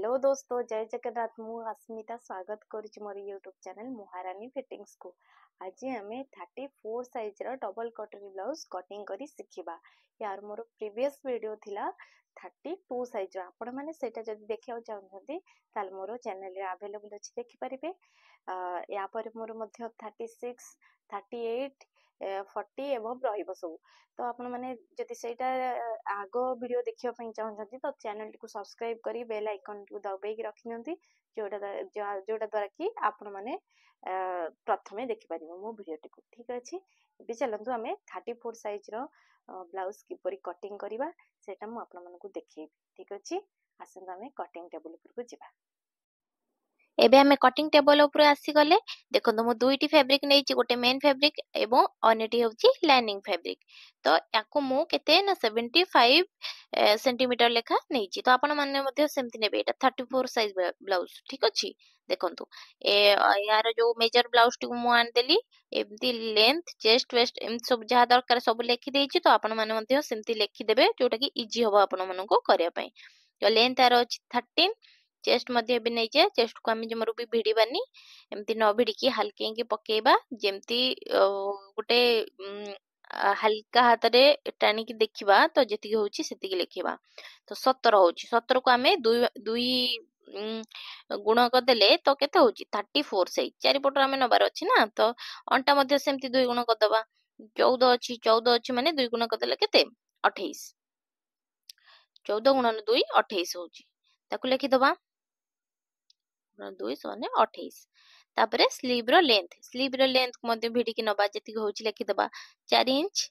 Hello दोस्तों, जय जगन्नाथ। मु अस्मिता स्वागत करुछि मोर यूट्यूब चैनल महारानी फिटिंग्स को। आज आम 34 साइज रो डबल कटोरी ब्लाउज कटिंग करी सिखिबा। यार मोर प्रीवियस वीडियो थिला 32 साइज रो। आपण माने सेटा जदी देखिया चाहउछंती ताल मोर चैनल रे अवेलेबल अछि, देखि परिबे। या पर मोर मध्य 36 38 40 एवं रहिबो सब। तो आपण माने जदी सेटा आग वीडियो देखियो पई चाहउछंती तो चैनल को सब्सक्राइब करी बेल आइकन को दबाई की रखि नंती, जोटा द्वारा कि आपण माने प्रथमे देखि परिबो मो वीडियो टिको। ठीक अछि, बि चलंतु हमें 34 साइज रो ब्लाउज किपरि कटिंग करिबा सेटा मु आपण मानकु देखिबी। ठीक अछि, आसंत हमें कटिंग टेबल ऊपर को जिबा। एबे हमें कटिंग टेबल ऊपर आसी गले। देखो मु दुईटी फैब्रिक नै छि, गोटे मेन फैब्रिक एवं अन्यटी होछि लाइनिंग फैब्रिक। तो याको मु केते ना 75 सेंटीमीटर लेखा नै छि। तो आपण माने मध्ये सेमति नेबे। एटा 34 साइज ब्लाउज। ठीक अछि, देखंतु ए यार जो मेजर ब्लाउज टी मु आन देली एमती लेंथ चेस्ट वेस्ट एम सब जहा दरकार सब लेखि देछि। तो आपण माने मध्ये सेमति लेखि देबे जोटा कि इजी होबो आपण मानको करिया पई। तो लेंथ यार अछि 13, चेस्ट मध्ये भी नै जे चेस्ट को हम जमरु भी भिडी बानी एमती न भिडी की हल्के की पकेबा जेमती गोटे हल्का हाथ रे टाणी की देखिबा। तो जेतिकी होची सेतिकी लेखिबा। तो 17 होची, 17 को हमें दुई गुण कर देले तो केते होची 34 साइज। चारि पटर हमें नबार अछि ना, तो अंटा मध्ये सेमती दुई गुण कर दबा। 14 अछि माने दुई गुण कर देले केते 28। 14 गुणन 2 28 होची, ताकू लेखि दबा 2 सने 28। तापरे स्लीव रो लेंथ को मध्ये भिडी की नबा जेतिकी होची लेखि दबा 4 इंच।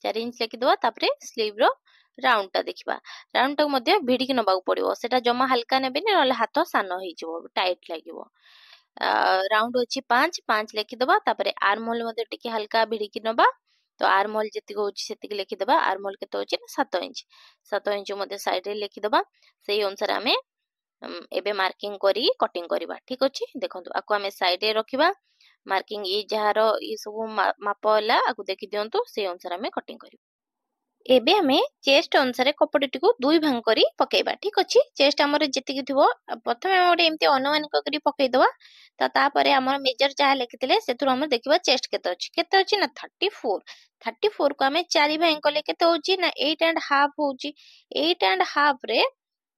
4 इंच लेखि दबा। तापरे स्लीव रो राउंड टा देखिबा। राउंड टा मध्ये भिडी की नबा पड़िबो। सेटा जमा हल्का नेबे ने, नले हाथ सानो होई जिवो, टाइट लागिवो। राउंड होची 5 लेखि दबा। तापरे आर्म होल मध्ये टिके हल्का भिडी की नबा। तो आर्म होल जेतिकी होची सेतिकी लेखि दबा। आर्म होल केते होची 7 इंच। 7 इंच मध्ये साइड रे लेखि दबा। सेही अनुसार हमें एबे मार्किंग करी कटिंग करिबा। ठीक अछि, देखंतु आको हमें साइड रे रखिबा। मार्किंग ई जहारो ई सब माप होला आको देखि दियंतु, से अनुसार हमें कटिंग करिबा। एबे हमें चेस्ट अनुसार कपड़ाटी को दुई भाग करी पकेबा। ठीक अछि, चेस्ट हमर जेतिकी थिबो प्रथमे हम ओडे एमती अनुमानिक करी पकेइ दवा। तो तापरे हमर मेजर जहा लेखिथिले सेथुर हम देखिबा चेस्ट केते अछि ना 34। 34 को हमें चारि भाग कले केते होची ना 8 एंड हाफ होची। 8 एंड हाफ रे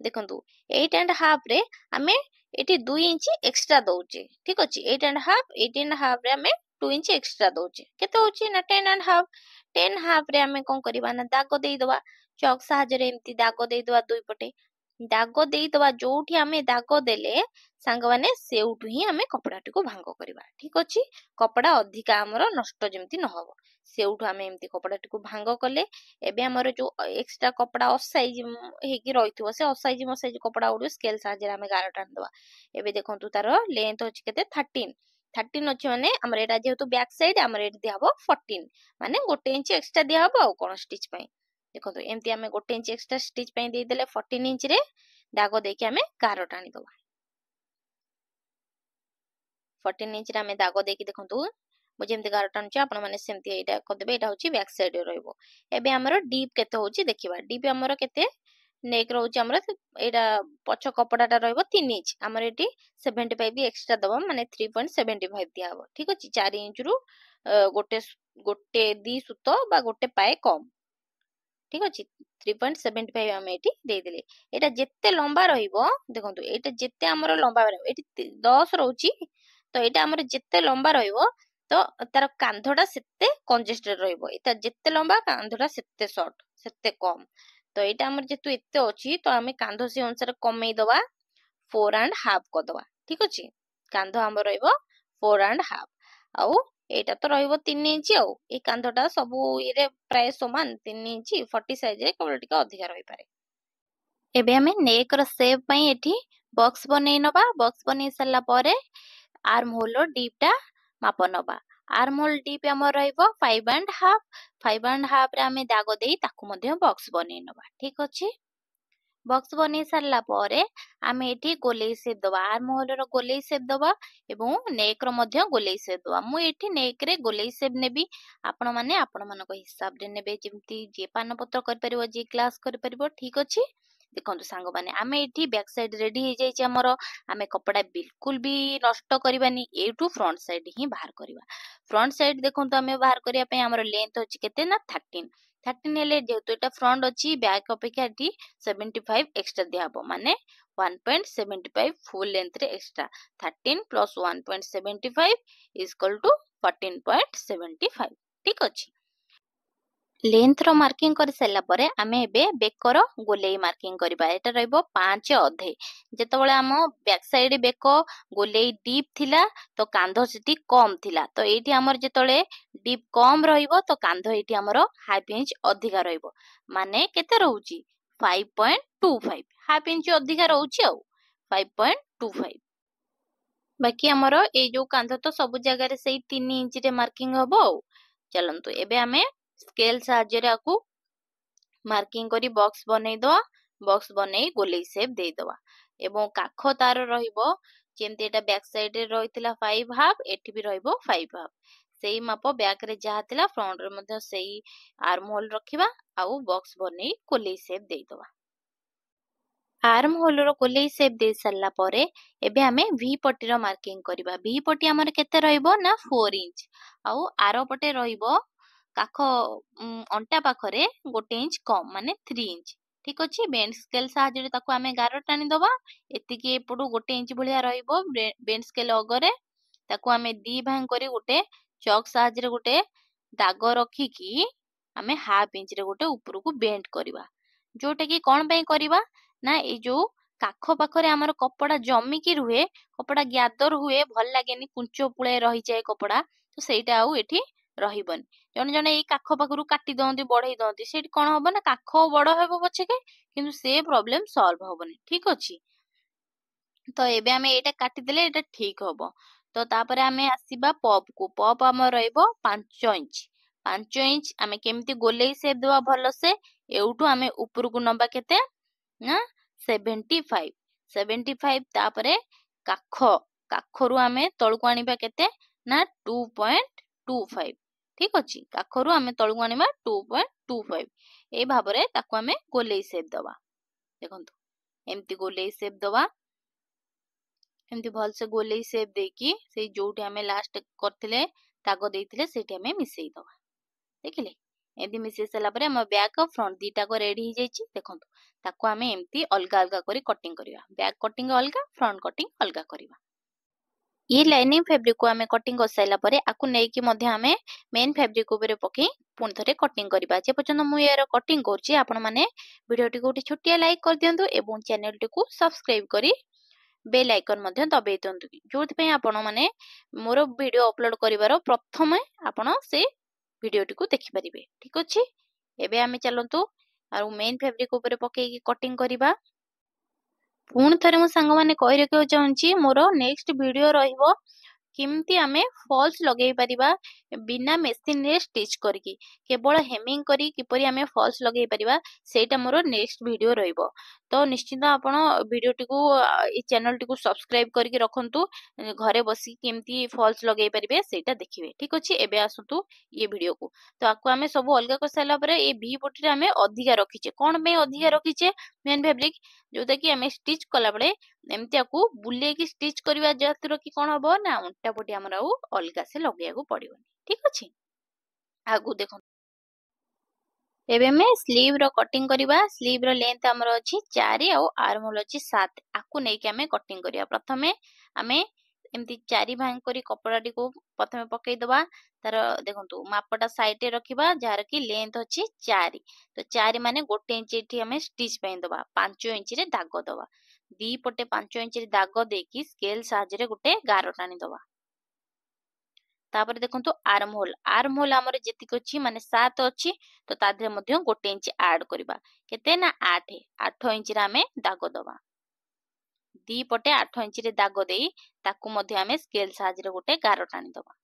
देखंतु 8 एंड हाफ रे हमें एटी 2 इंच एक्स्ट्रा दउचे। ठीक अछि, 8 एंड हाफ रे हमें 2 इंच एक्स्ट्रा दउचे। केते होची ना 10 एंड हाफ। 10 हाफ रे हमें कोन करबा ना दाग देई दवा। चौक साहाଯ୍य रे एमती दाग देई दवा। दुई पटे दाग देई दवा। जोठी हमें दाग देले सांग माने सेउठु ही हमें कपड़ाटी को भांग करबा। ठीक अछि, कपड़ा अधिका हमरो नष्ट जेमती न होबो सेउठु हमें एमती कपड़ाटी को भांग कले। एबे हमर जो एक्स्ट्रा कपड़ा असाइज हेकी रहितबो से असाइज मसाइज कपड़ा उडो स्केल साहाଯ୍य रे हमें गार टान दवा। एबे देखंतु तारो लेंथ अछि केते 13 अछि माने हमर एटा जेहेतु बैक साइड हमर एटा दियाबो 14 माने 1 इंच एक्स्ट्रा दियाबो आ कोन स्टिच पई। देखंतु एमती हमें 1 इंच एक्स्ट्रा स्टिच पई देई देले 14 इंच रे दाग देके हमें गार टानी दवा। 14 इंच रे हमें दाग देके देखंतु मु जेमती गार टानुची आपण माने सेमती एटा कर देबे। एटा होची बैक साइड रे रहइबो। एबे हमर डीप केते होची देखिबा। डीप हमर केते नेक रहउची हमर एटा पछ कपड़ाटा रहइबो 3 इंच। हमर एटी 75 भी एक्स्ट्रा दबा माने 3.75 दियाबो। ठीक अछि, 4 इंच रु गोटे दी सुतो बा गोटे पाए कम। ठीक अछि, 3.75 हमें एटी देई देले। एटा जेते लंबा रहिबो देखंतु एटा जेते हमर लंबा रहइबो एटी 10 रहउची। तो एटा हमर जेते लंबा रहिबो तो तार कांधटा सेते कंजेस्टेड रहिबो। एटा जेते लंबा कांधटा सेते शॉर्ट सेते कम। तो एटा हमर जेतु एते अछि तो हमें कांध से अनुसार कमई दवा 4 एंड हाफ कर दवा। ठीक अछि, कांध हमर रहिबो 4 एंड हाफ आउ एटा तो रहिबो 3 इंच। आउ ए कांधटा सबु इरे प्राय समान 3 इंच 40 साइज रे केवल टिका अधिका रहि पारे। एबे हमें नेक रो शेप पई एठी बॉक्स बनै नबा। बॉक्स बनै सरला परे आर्म होल रो डीप टा माप नबा। आर्म होल डीप हमर रहिबो 5 एंड हाफ। 5 एंड हाफ रे हमें दाग देई ताकू मध्ये बॉक्स बनै नबा। ठीक अछि, बॉक्स बनै सरला परे आमे एठी गोलेई शेप दबा। आर्म होल रो गोलेई शेप दबा एवं नेक रो मध्ये गोलेई शेप दबा। मु एठी नेक रे गोलेई शेप नेबी। आपण माने आपण मानको हिसाब रे नेबे जेमती जे पान पत्र कर परिबो जे क्लास कर परिबो। ठीक अछि, देखो सांग माने आमे एठी बैक साइड रेडी हो जाइए आमर आमे कपड़ा बिल्कुल भी नष्ट करबानी एठू फ्रंट साइड ही बाहर करवा फ्रंट साइड देखो आमे बाहर करिया पे हमर लेंथ अछि केते ना 13 हेले जेहेतु एटा फ्रंट अछि बैक अपेक्षा एठी 75 एक्स्ट्रा दिया हबो माने 1.75 फुल लेंथ रे extra 13 plus 1.75 is equal to 14.75 ठीक अछि लेंथ रो मार्किंग कर सला परे आमे एबे बेकर गोलेई मार्किंग करबा एटा रहइबो 5 अधे जेतबळे हम बैक साइड बेक गोलेई डीप थिला तो कांधो सिटी कम थिला तो एठी हमर जेतबळे डीप कम रहइबो तो कांधो एठी हमर हाफ इंच अधिका रहइबो माने केते रहउची 5.25 हाफ इंच अधिका रहउची आ 5.25 बाकी हमर ए जो कांधो तो सब जगह रे सही 3 इंच रे मार्किंग हबो चलंतु एबे आमे स्केल साहाଯ୍ୟରେ आकु मार्किंग करी बॉक्स बनै दवा बॉक्स बनै गोलेई शेप दे दवा एवं काख तार रहिबो जेमते एटा बैक साइड रे रहितला 5 हाफ एठी भी रहिबो 5 हाफ सेही माप बैक रे जहा थिला फ्रंट रे मध्ये सेही आर्म होल रखिबा आउ बॉक्स बनै गोलेई शेप दे दवा आर्म होल रो गोलेई शेप दे सरला परे एबे हमें वी पट्टी रो मार्किंग करबा वी पट्टी हमर केते रहिबो ना 4 इंच आउ आरो पटे रहिबो काख अंटा पाखरे गोटे इंच कम माने 3 इंच ठीक अछि बेंड स्केल साहाଯ୍ୟରେ ताको आमे गार टाणी दबा एतिकी एपडू गोटे इंच भलिया रहिबो बेंड स्केल अगरे ताको आमे दी भांग करी गोटे चॉक साहाଯ୍ୟରେ गोटे दाग रखी की आमे हाफ इंच रे गोटे ऊपर को बेंड करबा जोटा की कोन पई करबा ना ए जो काख पाखरे हमर कपड़ा जमी की रुहे कपड़ा ग्यादर हुए भल लागेनी कुंचो पुळे रही जाए कपड़ा तो सेटा आउ एठी रहिबन जने जने एई काख पाखरु काटी दंती बढ़ई दंती सेठी कोन हबो ना काख बड़ हेबो पछके किंतु से प्रॉब्लम सॉल्व होबनी ठीक अछि तो एबे हमें एटा काटी देले एटा ठीक हबो तो तापरे हमें आसीबा पॉप को पॉप हमर रहइबो 5 इंच 5 इंच हमें केमती गोलेई शेप देबा भलो से एउठू हमें ऊपर को नबा केते ना 75 तापरे काख काखरु हमें तळकु आनिबा केते ना 2.25 ठीक अछि काखरु हमें तळकु आनिबा 2.25 ए भाबरे ताको हमें गोलेई शेप दबा देखंतु एमती गोलेई शेप दबा एमती भल से गोलेई शेप देकी से जोठी हमें लास्ट करथिले तागो देथिले सेठी हमें मिसेई दबा देखिले एमती मिसेई सला परे हम बैक और फ्रंट दीटा को रेडी हो जाइछि देखंतु ताको हमें एमती अलगा अलगा करी कटिंग करिया बैक कटिंग अलगा फ्रंट कटिंग अलगा करिवा ये लाइनिंग फैब्रिक को हमें कटिंग कर साइला परे आकु नै कि मध्ये हमें मेन फैब्रिक ऊपर पके पुन थरे कटिंग करबा जे पर्यंत मु यार कटिंग करछि आपण माने वीडियो टी को छोटिया लाइक कर दियंतु एवं चैनल टी को सब्सक्राइब करी बेल आइकन मध्ये दबाई दियंतु जोथि पे आपण माने मोर वीडियो अपलोड करिवारो प्रथमे आपण से वीडियो टी को देखि परिबे ठीक अछि एबे हमें चलंतु आ मेन फैब्रिक ऊपर पके कटिंग करिबा पुणी थे मो सांग मैंने कही रखा चाहूँगी मोर नेक्स्ट वीडियो रहिबो किमती आमे फॉल्स लगे परिबा बिना मेसिन रे स्टिच करके केवल हेमिंग करी किपरि आमे फॉल्स लगे परिबा सेटा मोर नेक्स्ट वीडियो रहिबो तो निश्चित आपण वीडियो टी को ए चैनल टी को सब्सक्राइब करके रखंतु घरे बसी केमती फॉल्स लगे परिबे सेटा देखिबे ठीक अछि एबे आसंतु ये वीडियो को तो आकु आमे सब अलगा कर साला परे ए भी पट्टी रे आमे अधिका रखिचे कोन पे अधिका रखिचे मेन फैब्रिक जोता कि आमे स्टिच कला बळे एमती आकु बुले की स्टिच करबा जतिर कि कोन हबो ना उल्टा पटी हमरा अलगा से लगेया को पड़िबनी ठीक अछि आगु देखो एबे में स्लीव रो कटिंग करिबा स्लीव रो लेंथ हमर अछि 4 और आर्म होल अछि 7 आकु नै कि हमें कटिंग करिया प्रथमे हमें एमती 4 भांग करी कपड़ाटी को प्रथमे पकई दबा तार देखंतु मापटा साइड रे रखिबा जार की लेंथ अछि 4 तो 4 माने गोटे इंच एठी हमें स्टिच पे दबा 5 इंच रे दाग दबा दी पटे 5 इंच रे दाग देकी स्केल साहाଯ୍ୟରେ गोटे गार टाणी दबा तापर देखंतु आर्म होल हमर जेतिक अछि माने 7 अछि तो तादरे मध्ये गोटे इंच ऐड करबा केते ना 8 इंच रे हमें दाग दबा दी पटे 8 इंच रे दाग देई ताकू मध्ये हमें स्केल साहाଯ୍ୟରେ गोटे गार टाणी दबा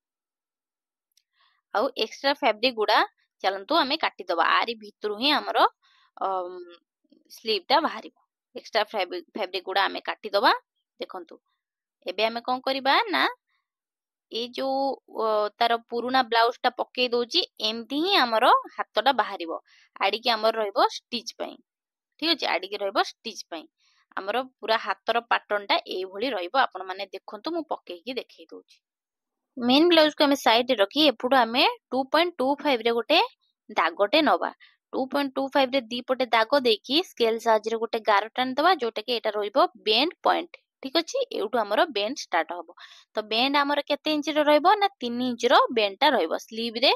आउ एक्स्ट्रा फैब्रिक गुडा चलंतु हमें काटी दबा आरी भितरु ही हमर स्लीव ता बाहरिबो एक्स्ट्रा फैब्रिक गुडा हमें काटी दबा देखंतु एबे हमें कोन करबा ना ए जो तार पुराना ब्लाउज टा पके दोजी एमती ही हमर हातटा बाहरिबो आडी के हमर रहइबो स्टिच पई ठीक अछि आडिके रहइबो स्टिच पई हमरो पूरा हातर पैटर्नटा एई भली रहइबो आपण माने देखंतु मु पकेकी देखै दोछि मेन ब्लाउज को हमें साइड रखी एपुडो हमें 2.25 रे गोटे दागटे नबा 2.25 रे दी पटे दाग देकी स्केल साहाଯ୍य रे गोटे गार टान दबा जोटा कि एटा रहइबो बेंड पॉइंट ठीक अछि एउटु हमरो बेंड स्टार्ट होबो तो बेंड हमरो केते इंच रे रहइबो ना 3 इंच रो बेंडटा रहइबो स्लीव रे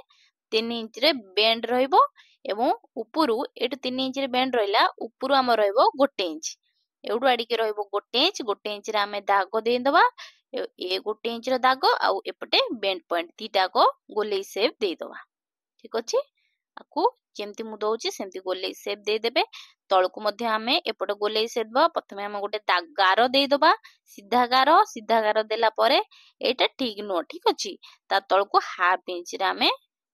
3 इंच रे बेंड रहइबो एवं उपरु एटु 3 इंच रे बेंड रहिला उपरु हमर रहइबो 1 इंच एउटु आडिके रहइबो 1 इंच रे हमें दाग देई दबा ए 1 इंच रो दाग आउ एपटे बेंड पॉइंट दीटा को गोलेई शेप देई दबा ठीक अछि आकु जेमती मु दउची सेमती गोलेई शेप दे देबे तळकु मध्ये हमें एपटे गोलेई शेप दबा प्रथमे हम गोटे गार देई दबा सीधा गार देला परे एटा ठीक नो ठीक अछि ता तळकु हाफ इंच रे हमें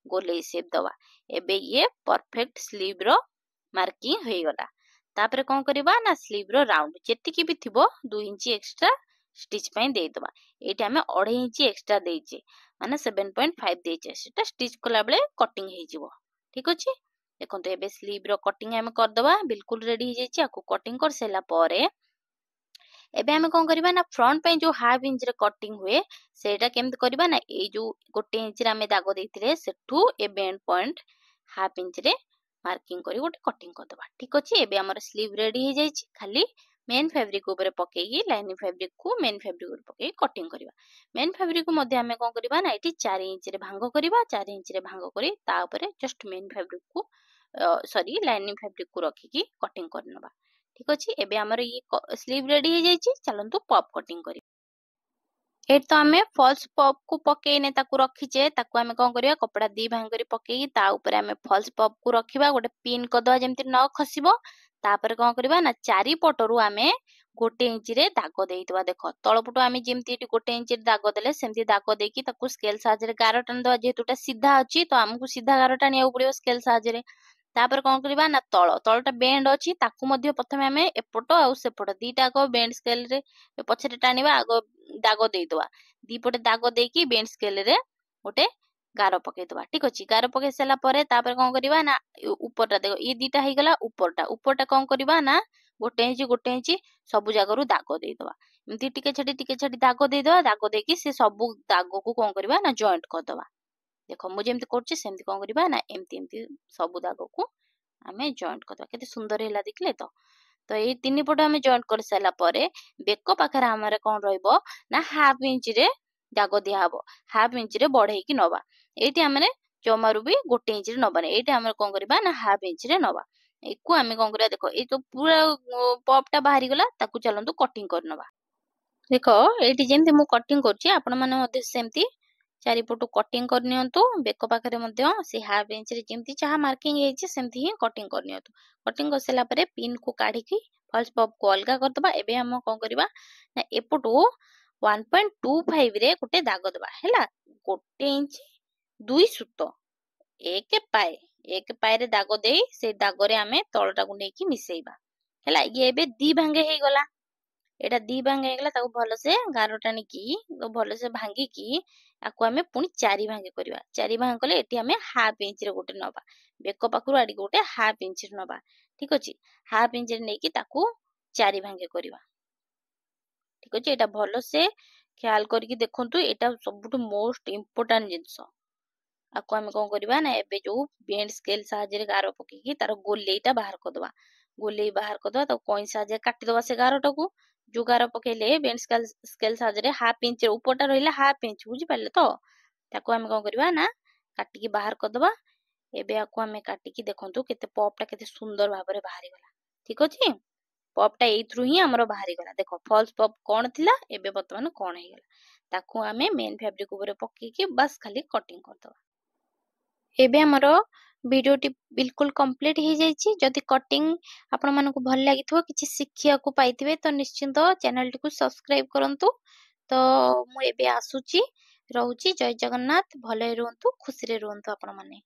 गोलेई शेप दबा एबे ये परफेक्ट स्लीव रो मार्किंग होई गला तापरे कोन करबा ना स्लीव रो राउंड जेतिकी भी थिबो 2 इंच एक्स्ट्रा स्टिच पई देई दबा एटा हमें 2.5 इंच एक्स्ट्रा देइचे माने 7.5 देइचे सेटा स्टिच कला बेले कटिंग हे जिवो ठीक अछि देखंतु एबे स्लीव रो कटिंग हम कर दबा बिल्कुल रेडी हे जाइछि आकु कटिंग कर सेला परे एबे हम कोन करबा ना फ्रंट पे जो हाफ इंच रे कटिंग हुए सेटा केमत करबा ना ए जो 1 इंच रे हम दाग देइथिले सेठू ए बेंड पॉइंट हाफ इंच रे मार्किंग करी गोटे कटिंग कर दबा ठीक अछि एबे हमर स्लीव रेडी हे जाइछि खाली मेन फैब्रिक ऊपर पकेगी लाइनिंग फैब्रिक को मेन फैब्रिक ऊपर पकेगी कटिंग करबा मेन फैब्रिक को मध्ये हमें कोन करबा ना एटी 4 इंच रे भांग करबा 4 इंच रे भांग करी ता ऊपर जस्ट मेन फैब्रिक को सॉरी लाइनिंग फैब्रिक को रखी कटिंग करनबा ठीक अछि एबे हमर ये स्लीव रेडी हे जाइछि चलंतु पॉप कटिंग करी एट तो हमें फॉल्स पॉप को पकेने ताकू रखीचे ताकू हमें कोन करिया कपड़ा दी भांग करी पकेई ता ऊपर हमें फॉल्स पॉप को रखिबा गोटे पिन क दवा जेमति न खसिबो तापर कोन करबा ना चारि पटरु हमें 1 इंच रे दाग देइतबा देखो तळपटु हमें जेमति एटी 1 इंच रे दाग देले सेमति दाग देकी ताकू स्केल साहाଯ୍य रे गार टान दवा जेतुटा सीधा अछि तो हमकु सीधा गार टानिया पड़ियो स्केल साहाଯ୍य रे तापर कोन करबा ना तळटा बेंड अछि ताकू मध्ये प्रथमे हमें एपटो आ सेपटो दीटा को बेंड स्केल रे पछरे टानिबा आगो दाग देइदवा दी पटे दाग देकी बेंड स्केल रे गोटे गार पकेई दबा ठीक अछि गार पकेई सेला परे तापर कोन करबा ना ऊपरटा देखो ई दीटा हे गला ऊपरटा कोन करबा ना 1 इंच सब जागरु दाग देई दबा एमती टिके छडी दाग देई दबा दाग देकी से सब दाग को कोन करबा ना जॉइंट कर दबा देखो मु जेमती करछि सेमती कोन करबा ना एमती सब दाग को हमें जॉइंट कर दबा केते सुंदर हेला देखले तो ये 3 पट हमें जॉइंट कर साला परे बेको पाखरे हमरे कोन रहइबो ना हाफ इंच रे दाग दिया हबो हाफ इंच रे बढ़ई की नबा एटी हमरे जमारु भी 1 इंच रे नबा एटी हमरे कोन करबा ना हाफ इंच रे नबा एकु हमें कोन करिया देखो ए तो पूरा पॉपटा बाहरी गला ताकू चलंतु कटिंग कर नबा देखो एटी जेमति मु कटिंग करछि आपण माने मध्ये सेमति चारिपटु कटिंग कर नियंतु बेको पाखरे मध्ये से हाफ इंच रे जेमति चाहा मार्किंग हेछि सेमति ही कटिंग कर नियंतु कटिंग कर सेला परे पिन को काढी की फॉल्स पॉप को अलगा कर दबा एबे हम कोन करबा ना एपटु 1.25 रे गोटे दाग दबा हैला 1 इंच 2 सुतो एक पाए रे दाग देई से दाग रे हमें तळटा को नेकी मिसेइबा हैला ये एबे दी भांगे हे गला एटा दी भांगे हे गला ताको भलो से गारो टानी की तो भलो से भांगी की आकु हमें पुनी 4 भांगे करबा 4 भांग कले एटी हमें हाफ इंच रे गोटे नबा बेको पाखरु आडी गोटे हाफ इंच रे नबा ठीक अछि हाफ इंच रे नेकी ताकू 4 भांगे करबा ठीक अछि एटा भलो से ख्याल करके देखंतु एटा सबटु मोस्ट इंपोर्टेंट जिंस आकु हमें कोन करबा ना एबे जो बेंड स्केल साहाଯ୍य रे गारो पकी की तार गोलेईटा बाहर कर दबा गोलेई बाहर कर दबा तो कोइन साहाଯ୍य काटी दबा से गारोटा को जो गारो पकेले बेंड स्केल साहाଯ୍य रे हाफ इंच ऊपरटा रहिला हाफ इंच बुझी पाले तो ताकू हमें कोन करबा ना काटी की बाहर कर दबा एबे आकु हमें काटी की देखंतु केते पॉपटा केते सुंदर भाबरे बाहरी गला ठीक अछि पॉपटा एई थ्रू ही हमरो बाहरी गला देखो फॉल्स पॉप कोन थिला एबे वर्तमान कोन हे गला ताकू हमें मेन फैब्रिक ऊपर पकी की बस खाली कटिंग कर दबा एबे हमरो वीडियोटी बिल्कुल कंप्लीट हो जाइछि जदि कटिंग आपण मानको भल लागिथो किछि शिखिया को पाइथिबे तो निश्चिंत चैनल टी को सब्सक्राइब करंतु तो मु एबे आसुची रहउची जय जगन्नाथ भले रहंतु खुशी रे रहंतु आपण माने।